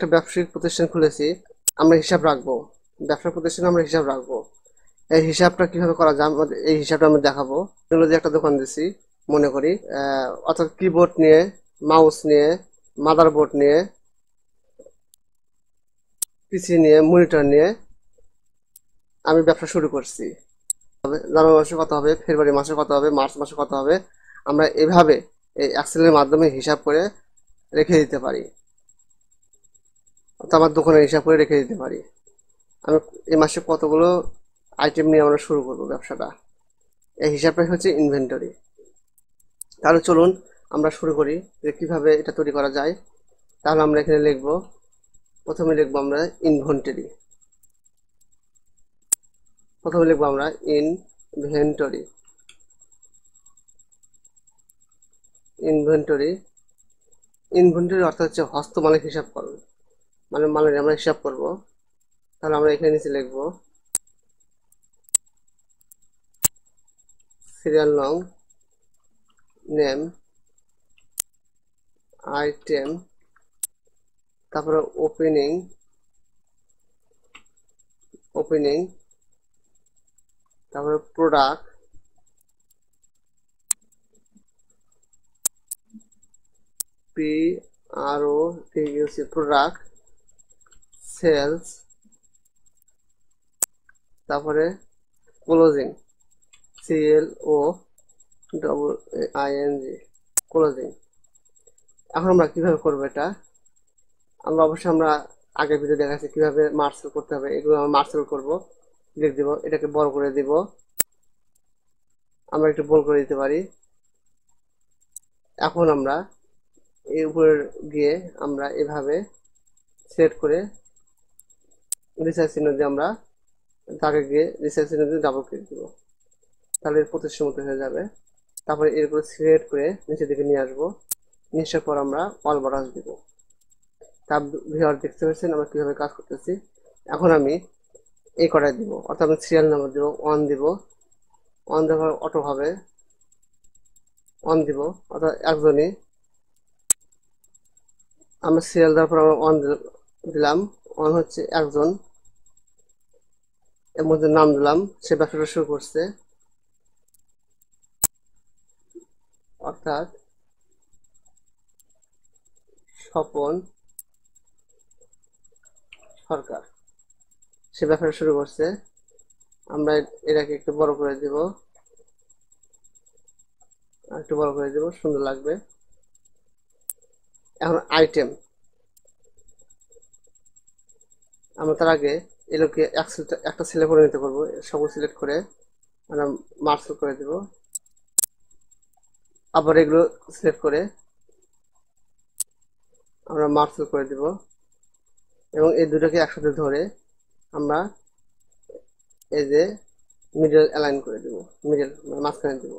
একটা ব্যবসায়িক প্রতিষ্ঠান খুলেছি, আমরা হিসাব রাখবো। ব্যবসা প্রতিষ্ঠানে আমরা হিসাব রাখবো। এই হিসাবটা কিভাবে করা যায় আমাদের, এই হিসাবটা আমরা দেখাবো। টেকনোলজি একটা দোকান দিছি মনে করি, অর্থাৎ কিবোর্ড নিয়ে, মাউস নিয়ে, মাদারবোর্ড নিয়ে, পিসি নিয়ে, মনিটর নিয়ে আমি ব্যবসা শুরু করছি। জানুয়ারি মাসে কত হবে, ফেব্রুয়ারি মাসে কত হবে, মার্চ মাসে কত হবে, আমরা এভাবে এই এক্সেলের মাধ্যমে হিসাব করে রেখে দিতে পারি, অর্থাৎ আমার দোকানের হিসাব করে রেখে দিতে পারি। আমি এই মাসে কতগুলো আইটেম নিয়ে আমরা শুরু করবো ব্যবসাটা, এই হিসাবটাই হচ্ছে ইনভেন্টরি। তাহলে চলুন আমরা শুরু করি যে কিভাবে এটা তৈরি করা যায়। তাহলে আমরা এখানে লিখব, প্রথমে লিখবো আমরা ইনভেন্টরি। প্রথমে লিখবো আমরা ইনভেন্টরি। ইনভেন্টরি ইনভেন্টরি অর্থ হচ্ছে হস্তমালের হিসাব করুন, মানে মালের আমরা হিসাব করব। তাহলে আমরা এখানে নিচে লিখব সিরিয়াল নং, নেম, আইটেম, তারপরে ওপেনিং, তারপরে প্রোডাক্ট, PRODUC প্রোডাক্ট, সেলস, তারপরে ক্লোজিং, CLOING, ক্লোজিং। এখন আমরা কিভাবে করবো এটা, আমরা অবশ্যই আমরা আগের ভিডিও দেখাচ্ছি কিভাবে মার্সেল করতে হবে, এগুলো আমরা মার্সেল করবো, লিখে দিব, এটাকে বড় করে দিব, আমরা একটু বড় করে দিতে পারি। এখন আমরা এর উপর গিয়ে আমরা এভাবে সেট করে রিসার্চ চিহ্ন দিয়ে আমরা তাকে গিয়ে রিসার্চ চিহ্ন দিয়ে ডাবল ক্লিক দিব, তাহলে এর প্রতিষ্ঠার মতো হয়ে যাবে। তারপরে এরপর সিলেক্ট করে নিচের দিকে নিয়ে আসবো, নিয়ে আসার পর আমরা অল বাটন দিব। তা ভিউয়ার দেখতে পাচ্ছেন আমরা কিভাবে কাজ করতেছি। এখন আমি এই কটায় দিব, অর্থাৎ আমি সিরিয়াল নাম্বার দিব, 1 দিব, 1 দেওয়ার অটো হবে 1 দিব, অর্থাৎ একজনই। আমরা সিরিয়াল দেওয়ার পর আমরা 1 দিলাম, 1 হচ্ছে একজন, এর মধ্যে নাম দিলাম, সে ব্যবসাটা শুরু করছে, অর্থাৎ স্বপন সরকার, সে ব্যবসাটা শুরু করছে। আমরা এটাকে একটু বড় করে দিব, একটু বড় করে দিব, সুন্দর লাগবে। এখন আইটেম, আমরা তার আগে এগুলোকে একটা সিলেক্ট করে নিতে পারবো, সবগুলো সিলেক্ট করে আমরা মার্সেল করে দিব, আবার এগুলো সিলেক্ট করে আমরা মার্সেল করে দিব, এবং এই দুটোকে একসাথে ধরে আমরা এই যে মিডল অ্যালাইন করে দিব, মিডল মাঝখানে দিব।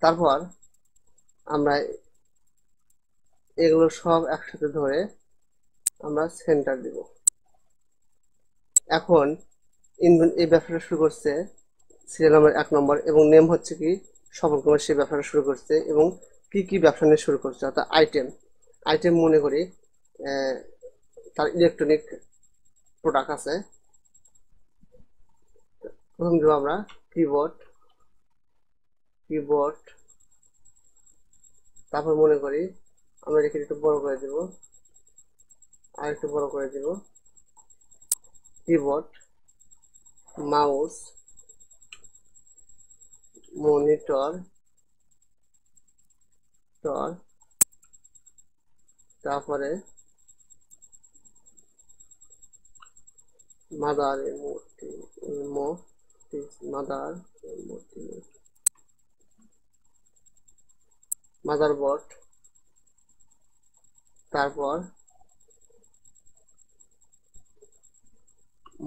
তারপর আমরা এগুলো সব একসাথে ধরে আমরা সেন্টার দিব। এখন এই ব্যবসাটা শুরু করছে সিরিয়াল নাম্বার 1 নম্বর, এবং নেম হচ্ছে কি স্বপন কুমার, সে ব্যবসাটা শুরু করছে এবং কি ব্যবসা নিয়ে শুরু করছে, অর্থাৎ আইটেম মনে করি তার ইলেকট্রনিক প্রোডাক্ট আছে। প্রথম দেবো আমরা কিবোর্ড, তারপর মনে করি আমরা এখানে একটু বড় করে দেব, আর একটু বড় করে দেব, কিবোর্ড, মাউস, মনিটর, তারপরে মাদারবোর্ড, তারপর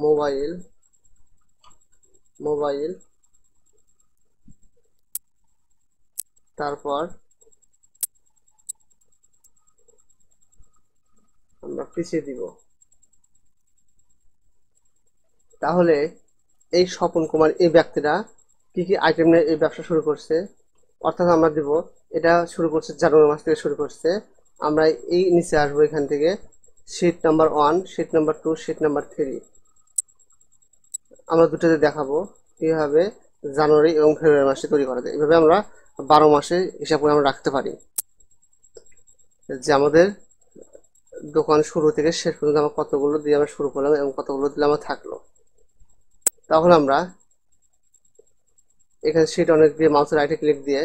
মোবাইল, তারপর আমরা পিছিয়ে দিব। তাহলে এই স্বপন কুমার এই ব্যক্তিরা কি আইটেম নিয়ে এই ব্যবসা শুরু করছে, অর্থাৎ আমরা দিব এটা শুরু করছে জানুয়ারি মাস থেকে শুরু করছে, আমরা এই নিচে আসবো এখান থেকে sheet number 1, sheet number 2, sheet number 3 আমরা দুটোতে দেখাবো কিভাবে জানুয়ারি এবং ফেব্রুয়ারি মাসে তৈরি করা যায়। এভাবে আমরা 12 মাসে হিসাব করে আমরা রাখতে পারি যে আমাদের দোকান শুরু থেকে শেষ পর্যন্ত আমরা কতগুলো দিয়ে আমরা শুরু করলাম এবং কতগুলো দিলে আমার থাকলো। তখন আমরা এখানে শীট অনেক দিয়ে মাউসের রাইটে ক্লিক দিয়ে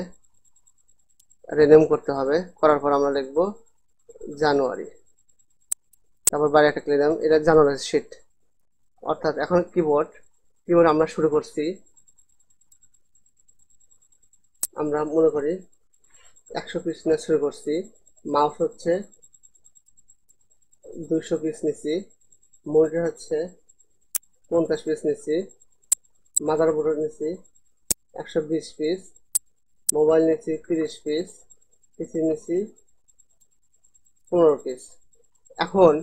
রেনেম করতে হবে। করার পর আমরা লিখব জানুয়ারি, তারপর বাইরে একটা ক্লিক দিলাম, এটা জানুয়ারি শীট। অর্থাৎ এখন কিবোর্ড আমরা শুরু করছি, আমরা মনে করি 100 পিস নিয়ে শুরু করছি, মাউস হচ্ছে 200 পিস নিছি, মনিটর হচ্ছে 50 পিস নিছি, মাদারবোর্ড নিছি 120 পিস, মোবাইল নিছি 30 পিস, পিসি নিছি 15 পিস। এখন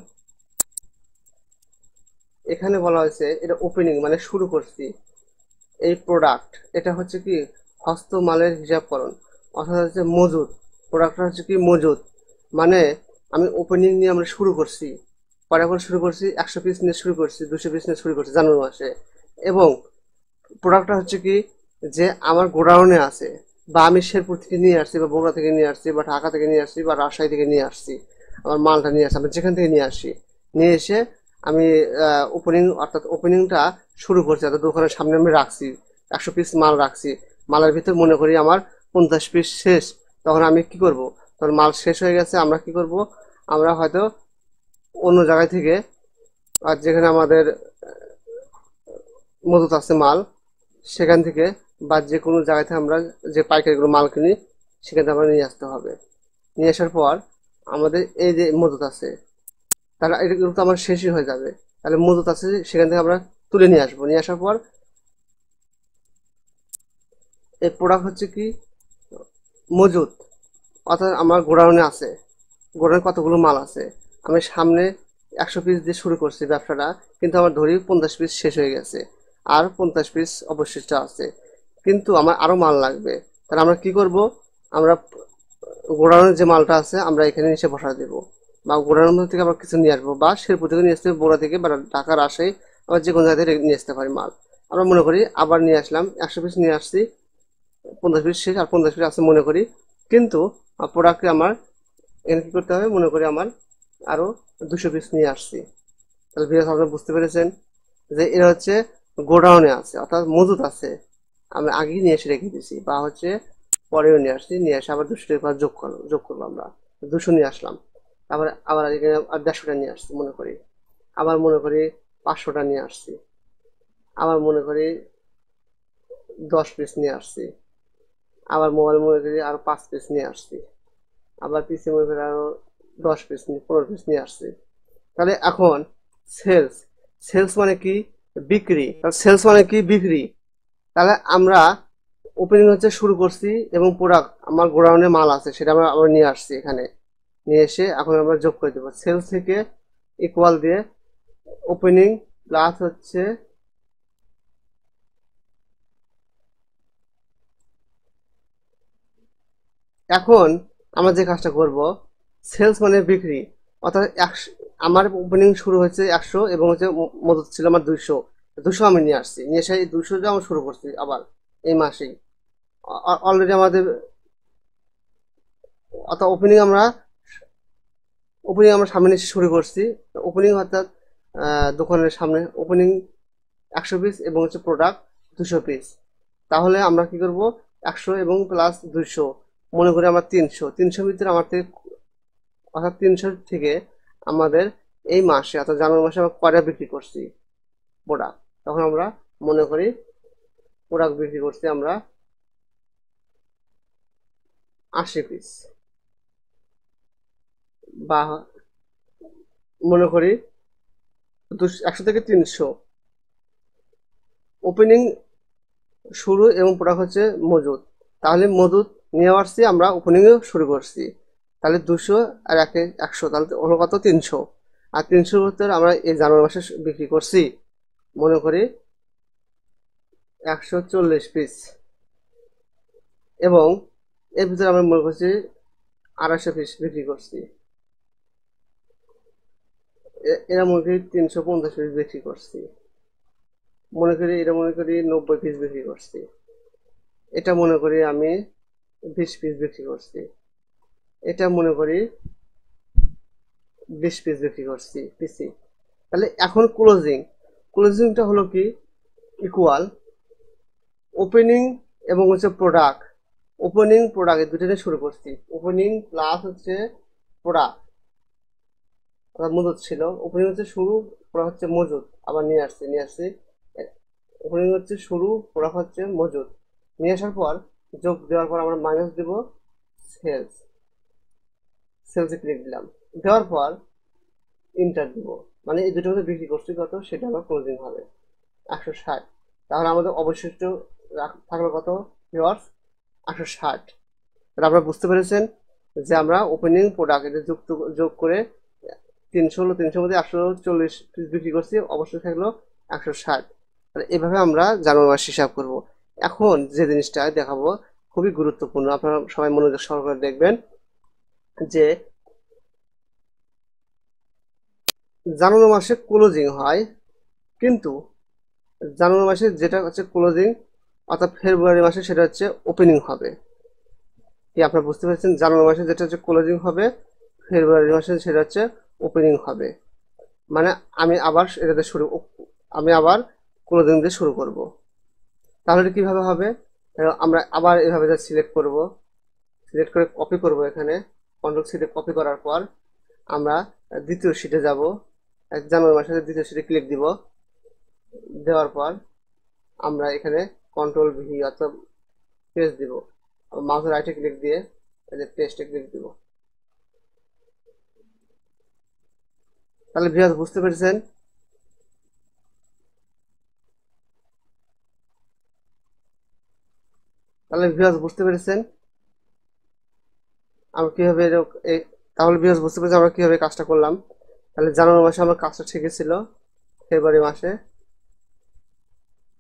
এখানে বলা হয়েছে এটা ওপেনিং মানে শুরু করছি। এই প্রোডাক্ট এটা হচ্ছে কি হস্তমালের হিসাবকরণ, অর্থাৎ হচ্ছে মজুদ। প্রোডাক্টটা হচ্ছে কি মজুদ, মানে আমি ওপেনিং নিয়ে আমরা শুরু করছি, কয়টা করে শুরু করছি, 100 পিস নিয়ে শুরু করছি, 200 পিস নিয়ে শুরু করছি জানুয়ারি মাসে। এবং প্রোডাক্টটা হচ্ছে কি যে আমার গোডাউনে আছে, বা আমি শেরপুর থেকে নিয়ে আসছি, বা বগুড়া থেকে নিয়ে আসছি, বা ঢাকা থেকে নিয়ে আসছি, বা রাজশাহী থেকে নিয়ে আসছি, আমার মালটা নিয়ে আসছি, আমি যেখান থেকে নিয়ে আসি, নিয়ে এসে আমি ওপেনিং অর্থাৎ ওপেনিংটা শুরু করছি, অর্থাৎ দোকানের সামনে আমি রাখছি, 100 পিস মাল রাখছি, মালের ভিতর মনে করি আমার 50 পিস শেষ। তখন আমি কি করব, তখন মাল শেষ হয়ে গেছে, আমরা কি করব, আমরা হয়তো অন্য জায়গায় থেকে আর যেখানে আমাদের মজুত আছে মাল সেখান থেকে, বা যে কোনো জায়গা থেকে আমরা যে পাইকারিগুলো মাল কিনি সেখান থেকে আমরা নিয়ে আসতে হবে। নিয়ে আসার পর আমাদের এই যে মজুত আছে, তাহলে এগুলো তো আমার শেষই হয়ে যাবে, তাহলে মজুত আছে সেখান থেকে আমরা তুলে নিয়ে আসবো। নিয়ে আসার পর এই প্রোডাক্ট হচ্ছে কি মজুত, অর্থাৎ আমার গোডাউনে আছে, গোডাউনে কতগুলো মাল আছে, আমি সামনে 100 পিস দিয়ে শুরু করছি ব্যবসাটা, কিন্তু আমার ধরি 50 পিস শেষ হয়ে গেছে, আর 50 পিস অবশিষ্ট আছে, কিন্তু আমার আরো মাল লাগবে। তাহলে আমরা কি করব, আমরা গোডাউনের যে মালটা আছে আমরা এখানে নিচে বসা দেবো, বা গোডাউনের মধ্যে থেকে আবার কিছু নিয়ে আসবো, বা শেরপুর থেকে নিয়ে আসতে, বগুড়া থেকে বা ঢাকার রাজশাহী, আবার যে কোনো জায়গা থেকে নিয়ে আসতে পারি মাল। আমরা মনে করি আবার নিয়ে আসলাম, 100 পিস নিয়ে আসছি, 50 পিস শেষ আর 50 পিস আছে মনে করি, কিন্তু প্রোডাক্টে আমার এখানে কি করতে হবে, মনে করি আমার আরো 200 পিস নিয়ে আসছি। তাহলে ভিউয়ার্স আপনারা বুঝতে পেরেছেন যে এরা হচ্ছে গোডাউনে আছে, অর্থাৎ মজুত আছে, আমরা আগেই নিয়ে এসে রেখে দিয়েছি, বা হচ্ছে পরেও নিয়ে আসছি, নিয়ে এসে আবার 200 টাকা যোগ করবো আমরা 200 নিয়ে আসলাম, তারপরে আবার এখানে আর 150টা নিয়ে আসছি মনে করি, আবার মনে করি 500টা নিয়ে আসছি, আবার মনে করি 10 পিস নিয়ে আসছি, আবার মোবাইল মনে করি আরো 5 পিস নিয়ে আসছি, আবার পিসি মনে করি আরো 10 পিস 15 পিস নিয়ে আসছি। তাহলে এখন সেলস, সেলস মানে কি বিক্রি, সেলস মানে কি বিক্রি। তাহলে আমরা ওপেনিং হচ্ছে শুরু করছি এবং প্রোডাক্ট আমার গোডাউনে মাল আছে সেটা আমরা আবার নিয়ে আসছি, এখানে নিয়ে এসে এখন আমরা যোগ করে দেবো, সেলস থেকে ইকুয়াল দিয়ে ওপেনিং প্লাস হচ্ছে এখন আমরা যে কাজটা করব, সেলস মানে বিক্রি, অর্থাৎ 100 আমার ওপেনিং শুরু হয়েছে 100 এবং হচ্ছে মজুত ছিল আমার 200 আমি নিয়ে আসছি, নিয়ে এসে এই 200 দিয়ে আমরা শুরু করছি আবার এই মাসেই। অলরেডি আমাদের অর্থাৎ ওপেনিং আমরা সামনে এসে শুরু করছি, ওপেনিং অর্থাৎ দোকানের সামনে ওপেনিং 100 পিস এবং হচ্ছে প্রোডাক্ট 200 পিস। তাহলে আমরা কি করব, 100 এবং প্লাস 200 মনে করি আমরা 300 ভিতরে আমার থেকে, অর্থাৎ 300 থেকে আমাদের এই মাসে অর্থাৎ জানুয়ারি মাসে আমরা কয়টা বিক্রি করছি প্রোডাক্ট, তখন আমরা মনে করি প্রোডাক্ট বিক্রি করছি আমরা 80 পিস, বা মনে করি 100 থেকে 300 ওপেনিং শুরু এবং প্রোডাক্ট হচ্ছে মজুদ, তাহলে মজুদ নিয়ে আসছি আমরা ওপেনিংও শুরু করছি, তাহলে 200 আর 100 তাহলে হলো কত 300, আর 300 ভিতরে আমরা এই জানুয়ারি মাসে বিক্রি করছি মনে করি 140 পিস, এবং এর ভিতরে আমরা মনে করছি 250 পিস বিক্রি করছি, এরা মনে করি 350 পিস বিক্রি করছি, মনে করি এটা মনে করি 90 পিস বিক্রি করছি, এটা মনে করি আমি 20 পিস বিক্রি করছি, এটা মনে করি 20 পিস বিক্রি করছি পিসি। তাহলে এখন ক্লোজিংটা হলো কি ইকুয়াল ওপেনিং এবং হচ্ছে প্রোডাক্ট। ওপেনিং প্রোডাক্ট দুটো শুরু করছি, ওপেনিং প্লাস হচ্ছে প্রোডাক্ট মজুদ ছিল, ওপেনিং হচ্ছে শুরু, প্রোডাক্ট হচ্ছে মজুদ, আবার নিয়ে আসছি ওপেনিং হচ্ছে শুরু, প্রোডাক্ট হচ্ছে মজুদ, নিয়ে আসার পর যোগ দেওয়ার পর আমরা মাইনাস দেব সেলসে ক্লিক দিলাম, দেওয়ার পর ইন্টার দিব, মানে এই দুটো মধ্যে বিক্রি করছি কত সেটা আমার ক্লোজিং হবে 160। তাহলে আমাদের অবশিষ্ট থাকলো কত ভিউয়ার্স 160। তাহলে আপনারা বুঝতে পেরেছেন যে আমরা ওপেনিং প্রোডাক্ট এটা যোগ করে 300 হলো, 300 মধ্যে 140 পিস বিক্রি করছি, অবশ্যই থাকলো 160। তাহলে এভাবে আমরা জানুয়ারি মাস হিসাব করব। এখন যে জিনিসটা দেখাবো খুবই গুরুত্বপূর্ণ, আপনারা সবাই মনোযোগ সহকারে দেখবেন যে জানুয়ারি মাসে ক্লোজিং হয়, কিন্তু জানুয়ারি মাসে যেটা হচ্ছে ক্লোজিং অর্থাৎ ফেব্রুয়ারি মাসে সেটা হচ্ছে ওপেনিং হবে। কি আপনারা বুঝতে পেরেছেন? জানুয়ারি মাসে যেটা হচ্ছে ক্লোজিং হবে, ফেব্রুয়ারি মাসে সেটা হচ্ছে ওপেনিং হবে। মানে আমি আবার ক্লোজিং দিয়ে শুরু করব। তাহলে কিভাবে হবে? আমরা আবার এভাবে সিলেক্ট করব, সিলেক্ট করে কপি করব, এখানে কন্ট্রোল সিটে কপি করার পর আমরা দ্বিতীয় শিটে যাব, জানুয়ারি মাসের দ্বিতীয় শিটে ক্লিক দিব, দেওয়ার পর আমরা এখানে কন্ট্রোল ভি অর্থাৎ পেস্ট দিব, মাউসের রাইটে ক্লিক দিয়ে পেস্টে ক্লিক দিব। তাহলে ভিউয়ার্স বুঝতে পেরেছেন? আমরা কিভাবে আমরা কিভাবে কাজটা করলাম। তাহলে জানুয়ারি মাসে আমার কাজটা ঠিকই ছিল, ফেব্রুয়ারি মাসে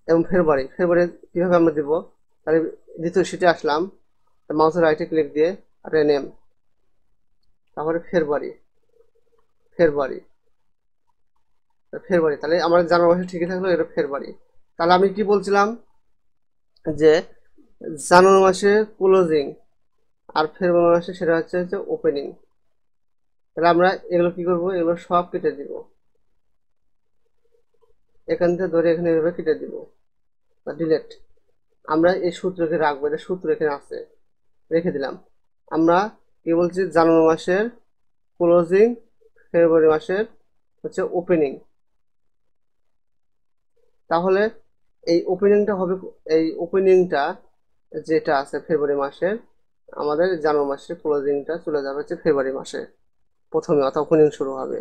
এবং ফেব্রুয়ারি কিভাবে আমরা দিব। তাহলে দ্বিতীয় শিটে আসলাম, মাউসের রাইটে ক্লিক দিয়ে নেম, তারপরে ফেব্রুয়ারি। তাহলে আমার জানুয়ারি মাসে ঠিকই থাকলো, এটা ফেব্রুয়ারি। তাহলে আমি কি বলছিলাম যে জানুয়ারি মাসে ক্লোজিং আর ফেব্রুয়ারি মাসে সেটা হচ্ছে ওপেনিং। তাহলে আমরা এগুলো কি করব, এগুলো সব কেটে দিব, এখান থেকে ধরে এখানে এভাবে কেটে দিব বা ডিলেট। আমরা এই সূত্রকে রাখবো, এটা সূত্র এখানে আছে, রেখে দিলাম। আমরা কি বলছি, জানুয়ারি মাসের ক্লোজিং, ফেব্রুয়ারি মাসের হচ্ছে ওপেনিং। তাহলে এই ওপেনিংটা যেটা আছে ফেব্রুয়ারি মাসের, আমাদের জানুয়ারি মাসের ক্লোজিংটা চলে যাবে হচ্ছে ফেব্রুয়ারি মাসে প্রথমে, অর্থাৎ ওপেনিং শুরু হবে।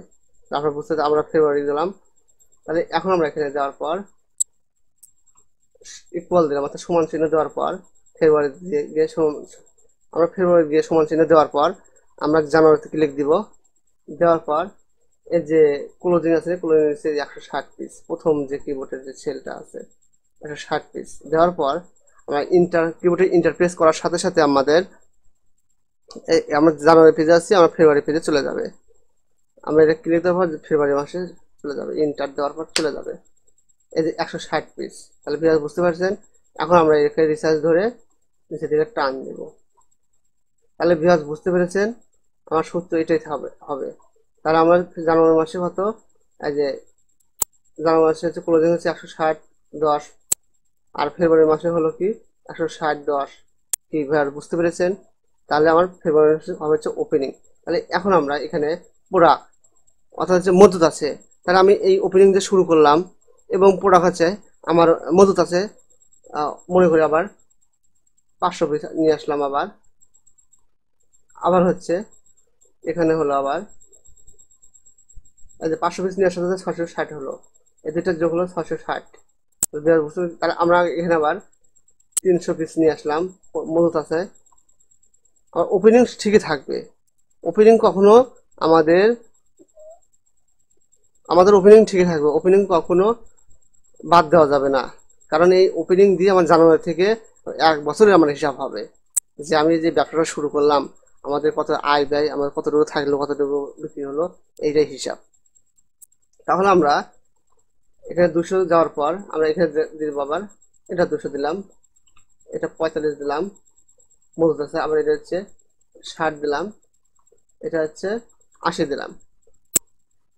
তারপর বুঝতে আমরা ফেব্রুয়ারি দিলাম। তাহলে এখন আমরা এখানে দেওয়ার পর ইকুয়াল দিলাম, অর্থাৎ সমান চিহ্ন দেওয়ার পর ফেব্রুয়ারি দিয়ে সমান চিহ্ন দেওয়ার পর আমরা জানুয়ারিতে ক্লিক দিব, দেওয়ার পর এই যে ক্লোজিং আছে, ক্লোজিং আছে 160 পিস, প্রথম যে কিবোর্ডের যে সেলটা আছে 160 পিস দেওয়ার পর আমরা কিবোর্ডে ইন্টারপ্রেস করার সাথে সাথে আমরা জানুয়ারি পেজে আসছি, আমরা ফেব্রুয়ারি পেজে চলে যাবে। আমরা এটা ক্লিক দেওয়ার পর ফেব্রুয়ারি মাসে চলে যাবে, ইন্টার দেওয়ার পর চলে যাবে এই যে 160 পিস। তাহলে ভিউয়ার্স বুঝতে পারছেন? এখন আমরা এখানে রিসার্চ ধরে নিচে দিকে টান দেব। তাহলে ভিউয়ার্স বুঝতে পেরেছেন আমার সূত্র এটাই হবে। তাহলে আমার জানুয়ারি মাসে কত, এই যে জানুয়ারি মাসে হচ্ছে ক্লোজিং হচ্ছে 160.10, আর ফেব্রুয়ারি মাসে হলো কি 160.10। কি ভিউয়ার্স বুঝতে পেরেছেন? তাহলে আমার ফেব্রুয়ারি মাসে হবে হচ্ছে ওপেনিং। তাহলে এখন আমরা এখানে প্রোডাক্ট অর্থাৎ হচ্ছে মজুদ আছে, তাহলে আমি এই ওপেনিং দিয়ে শুরু করলাম এবং প্রোডাক্ট আছে আমার মজুদ আছে, মনে করি আবার 500 পিস নিয়ে আসলাম, আবার হচ্ছে এখানে হলো আবার এই যে 500 পিস নিয়ে আসার সাথে 660 হলো, এই দুইটা যোগ হলো 660। তাহলে আমরা এখানে আবার 300 পিস নিয়ে আসলাম, মজুদ আছে, আর ওপেনিং ঠিকই থাকবে। ওপেনিং কখনো আমাদের ওপেনিং ঠিকই থাকবে, ওপেনিং কখনো বাদ দেওয়া যাবে না, কারণ এই ওপেনিং দিয়ে আমার জানুয়ারি থেকে 1 বছরের আমার হিসাব হবে যে আমি যে ব্যবসাটা শুরু করলাম, আমাদের কত আয় ব্যয়, আমার কতটুকু থাকলো, কতটুকু বিক্রি হলো, এইটাই হিসাব। তাহলে আমরা এখানে 200 যাওয়ার পর আমরা এখানে দিয়ে দেবো আবার এটা 200 দিলাম, এটা 45 দিলাম, মজুদ আছে। আবার এটা হচ্ছে 60 দিলাম, এটা হচ্ছে 80 দিলাম।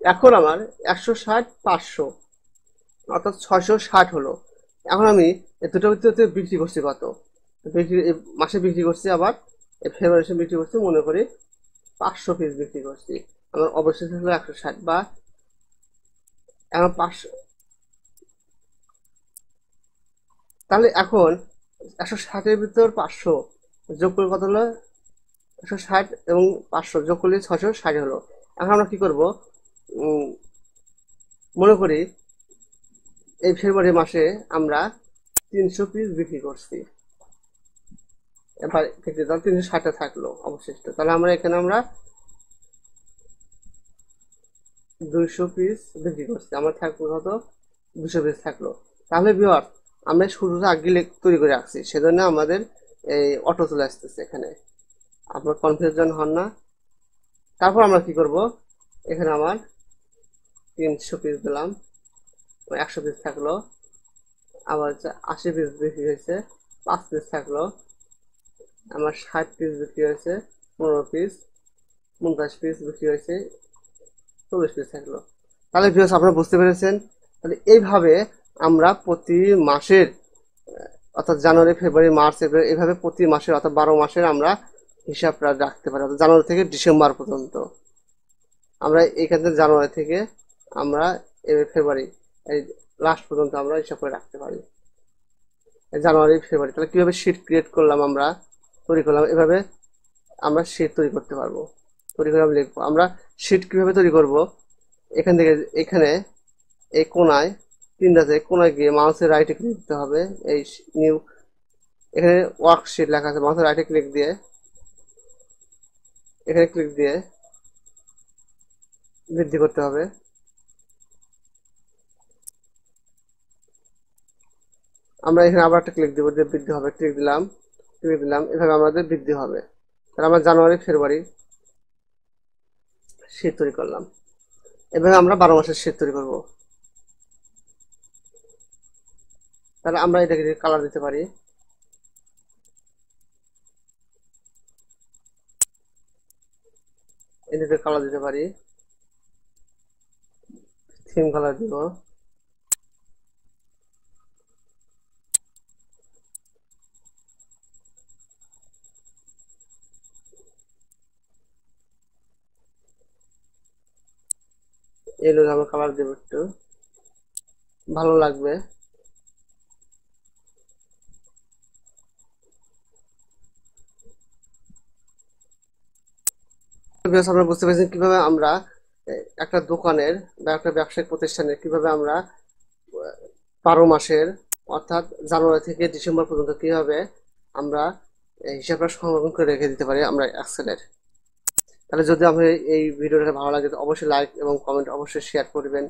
এখন আমার 160 500 অর্থাৎ 660 হলো। এখন আমি এই দুটো ভিতরে বিক্রি করছি কত, বিক্রি মাসে বিক্রি করছি, আবার ফেব্রুয়ারি মাসে বিক্রি করছি মনে করি 500 পিস বিক্রি করছি। আমার অবশ্যই হলো 160 বা এখন 500। তাহলে এখন 160-এর ভিতর 500 যোগ করে কত হলো, 160 এবং 500 যোগ করলে 660 হলো। এখন আমরা কি করব, মনে করি এই ফেব্রুয়ারি মাসে আমরা 300 পিস বিক্রি করছি, এবার 360টা থাকলো অবশিষ্ট। তাহলে আমরা এখানে আমরা 200 পিস বিক্রি করছি, আমার থাকলো কত, 200 পিস থাকলো। তাহলে ভিউয়ার আমরা শুরুটা আগে তৈরি করে রাখছি, সেজন্য আমাদের এই অটো চলে আসতেছে এখানে, আপনার কনফিউশন হন না। তারপর আমরা কি করব, এখানে আমার 300 পিস দিলাম, 100 পিস থাকলো, আবার 80 পিস বিক্রি হয়েছে, 5 পিস থাকলো, আমার 60 পিস বিক্রি হয়েছে, 15 পিস, 50 পিস বিক্রি হয়েছে, 40 পিস থাকলো। তাহলে ভিউয়ার্স আপনারা বুঝতে পেরেছেন। তাহলে এইভাবে আমরা প্রতি মাসের অর্থাৎ জানুয়ারি ফেব্রুয়ারি মার্চ এপ্রিল এইভাবে প্রতি মাসের অর্থাৎ 12 মাসের আমরা হিসাব রাখতে পারি, অর্থাৎ জানুয়ারি থেকে ডিসেম্বর পর্যন্ত। আমরা এইখান থেকে জানুয়ারি থেকে আমরা ফেব্রুয়ারি এই লাস্ট পর্যন্ত আমরা হিসাব করে রাখতে পারি, জানুয়ারি ফেব্রুয়ারি। তাহলে কিভাবে শীট ক্রিয়েট করলাম, আমরা তৈরি করলাম, এভাবে আমরা শীট তৈরি করতে পারবো। তৈরি করে আমরা লিখবো। আমরা শীট কিভাবে তৈরি করব, এখান থেকে এখানে এই কোনায় 3টা কোনায় গিয়ে মাউসের রাইটে ক্লিক দিতে হবে, এই নিউ এখানে ওয়ার্কশিট লেখা আছে, মাউসের রাইটে ক্লিক দিয়ে এখানে ক্লিক দিয়ে বৃদ্ধি করতে হবে। আমরা এখানে আবার একটা ক্লিক দিব, যে বৃদ্ধি হবে, ক্লিক দিলাম, এভাবে আমাদের বৃদ্ধি হবে। তাহলে আমরা জানুয়ারি ফেব্রুয়ারি শীট তৈরি করলাম। এভাবে আমরা 12 মাসের শীট তৈরি করব। তাহলে আমরা এটাকে কালার দিতে পারি, এটাকে কালার দিতে পারি, থিম কালার দিব, এই লোক আমরা কালার দেব, একটু ভালো লাগবে। আমরা বুঝতে পেরেছি কিভাবে আমরা একটা দোকানের বা একটা ব্যবসায়িক প্রতিষ্ঠানের কিভাবে আমরা 12 মাসের অর্থাৎ জানুয়ারি থেকে ডিসেম্বর পর্যন্ত কিভাবে আমরা হিসাবটা সংরক্ষণ করে রেখে দিতে পারি আমরা এক্সেলের। তাহলে যদি আপনার এই ভিডিওটা ভালো লাগে তো অবশ্যই লাইক এবং কমেন্ট অবশ্যই শেয়ার করবেন।